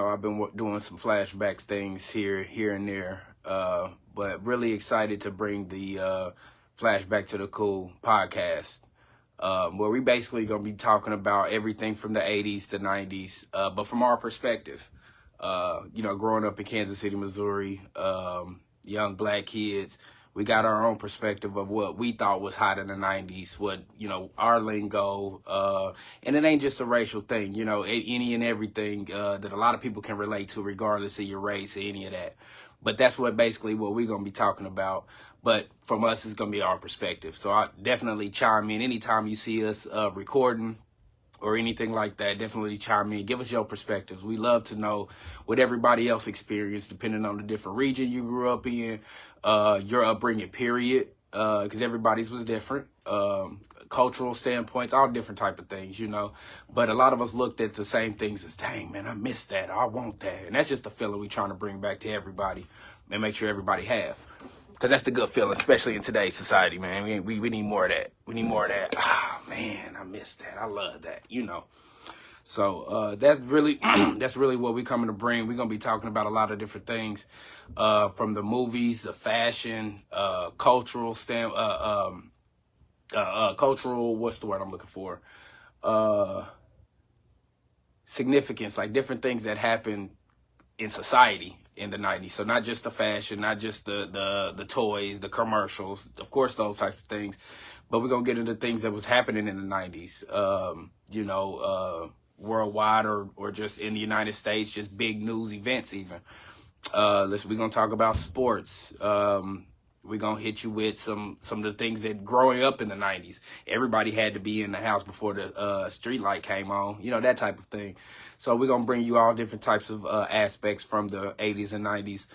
I've been doing some flashbacks things here and there, but really excited to bring the Flashback to the Cool podcast, where we basically going to be talking about everything from the 80s to 90s, but from our perspective. Growing up in Kansas City, Missouri, young black kids, we got our own perspective of what we thought was hot in the 90s, what, our lingo, and it ain't just a racial thing, any and everything that a lot of people can relate to regardless of your race or any of that. But that's what we're going to be talking about. But from us, it's going to be our perspective. So I definitely chime in anytime you see us recording or anything like that. Definitely chime in. Give us your perspectives. We love to know what everybody else experienced, depending on the different region you grew up in, your upbringing, period, because everybody's was different, cultural standpoints, all different type of things, But a lot of us looked at the same things as, dang, man, I miss that. I want that. And that's just the feeling we're trying to bring back to everybody and make sure everybody have. Because that's the good feeling, especially in today's society, man. We need more of that. We need more of that. Ah, man, I miss that. I love that, So that's really what we're coming to bring. We're going to be talking about a lot of different things, from the movies, the fashion, cultural, what's the word I'm looking for? Significance, like different things that happen in society in the 90s. So not just the fashion, not just the toys, the commercials, of course, those types of things, but we're going to get into things that was happening in the 90s, worldwide or just in the United States, just big news events even. We're going to talk about sports. We're going to hit you with some of the things that growing up in the 90s, everybody had to be in the house before the street light came on, that type of thing. So we're going to bring you all different types of aspects from the 80s and 90s.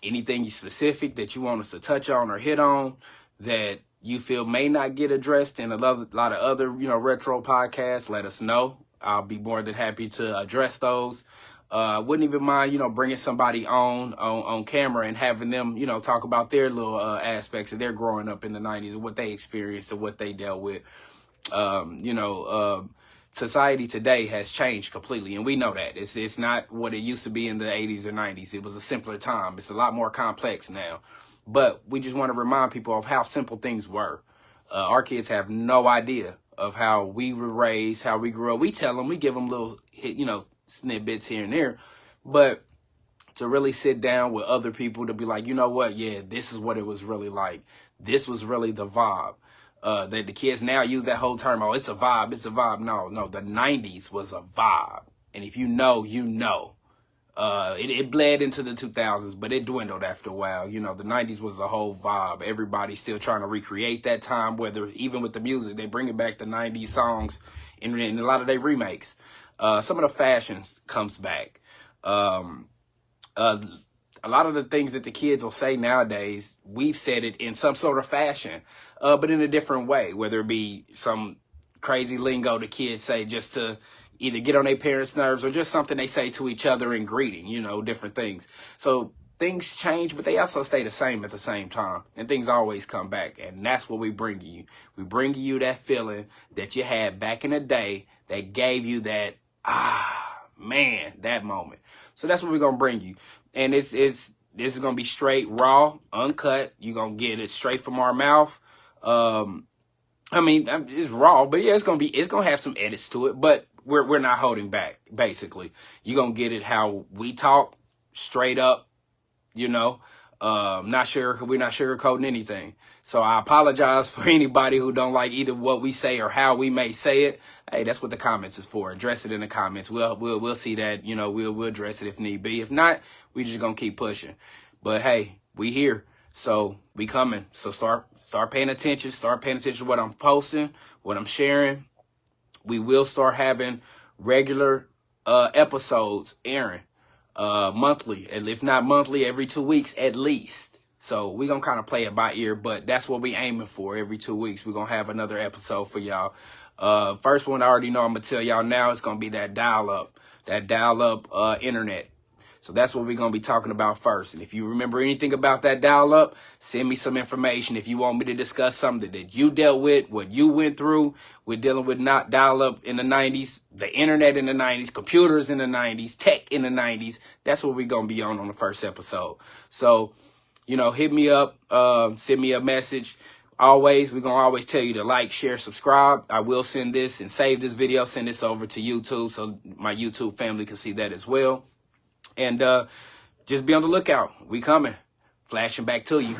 Anything specific that you want us to touch on or hit on that you feel may not get addressed in a lot of other, retro podcasts, let us know. I'll be more than happy to address those. Wouldn't even mind, bringing somebody on camera and having them, talk about their little aspects of their growing up in the 90s and what they experienced and what they dealt with. Society today has changed completely, and we know that. It's not what it used to be in the 80s or 90s. It was a simpler time. It's a lot more complex now. But we just want to remind people of how simple things were. Our kids have no idea of how we were raised, how we grew up. We tell them, we give them little, snippets here and there. But to really sit down with other people to be like, you know what? Yeah, this is what it was really like. This was really the vibe. That the kids now use that whole term, oh, it's a vibe, it's a vibe. No, the 90s was a vibe. And if you know, you know. It bled into the 2000s, but it dwindled after a while. The 90s was a whole vibe. Everybody's still trying to recreate that time, whether even with the music, they bring it back the 90s songs in a lot of their remakes. Some of the fashions comes back. A lot of the things that the kids will say nowadays, we've said it in some sort of fashion, but in a different way, whether it be some crazy lingo the kids say just to either get on their parents' nerves or just something they say to each other in greeting, different things. So things change, but they also stay the same at the same time, and things always come back. And that's what we bring you. We bring you that feeling that you had back in the day that gave you that, that moment. So that's what we're going to bring you. And this is going to be straight, raw, uncut. You're going to get it straight from our mouth. It's raw, but yeah, it's going to have some edits to it, but we're not holding back, basically. You're going to get it how we talk, straight up, we're not sugarcoating anything. So I apologize for anybody who don't like either what we say or how we may say it. Hey, that's what the comments is for. Address it in the comments. We'll see that, we'll address it if need be. If not, we just gonna keep pushing. But hey, we here. So we coming. So start paying attention. Start paying attention to what I'm posting, what I'm sharing. We will start having regular episodes airing monthly, and if not monthly, every 2 weeks at least. So we're going to kind of play it by ear, but that's what we aiming for. Every 2 weeks, we're going to have another episode for y'all. First one, I already know I'm going to tell y'all now, it's going to be that dial-up internet. So that's what we're going to be talking about first. And if you remember anything about that dial-up, send me some information. If you want me to discuss something that you dealt with, what you went through with dealing with not dial-up in the 90s, the internet in the 90s, computers in the 90s, tech in the 90s, that's what we're going to be on the first episode. So, you know, hit me up, send me a message. Always, we're going to always tell you to like, share, subscribe. I will send this and save this video, send this over to YouTube so my YouTube family can see that as well. And just be on the lookout. We coming. Flashing back to you.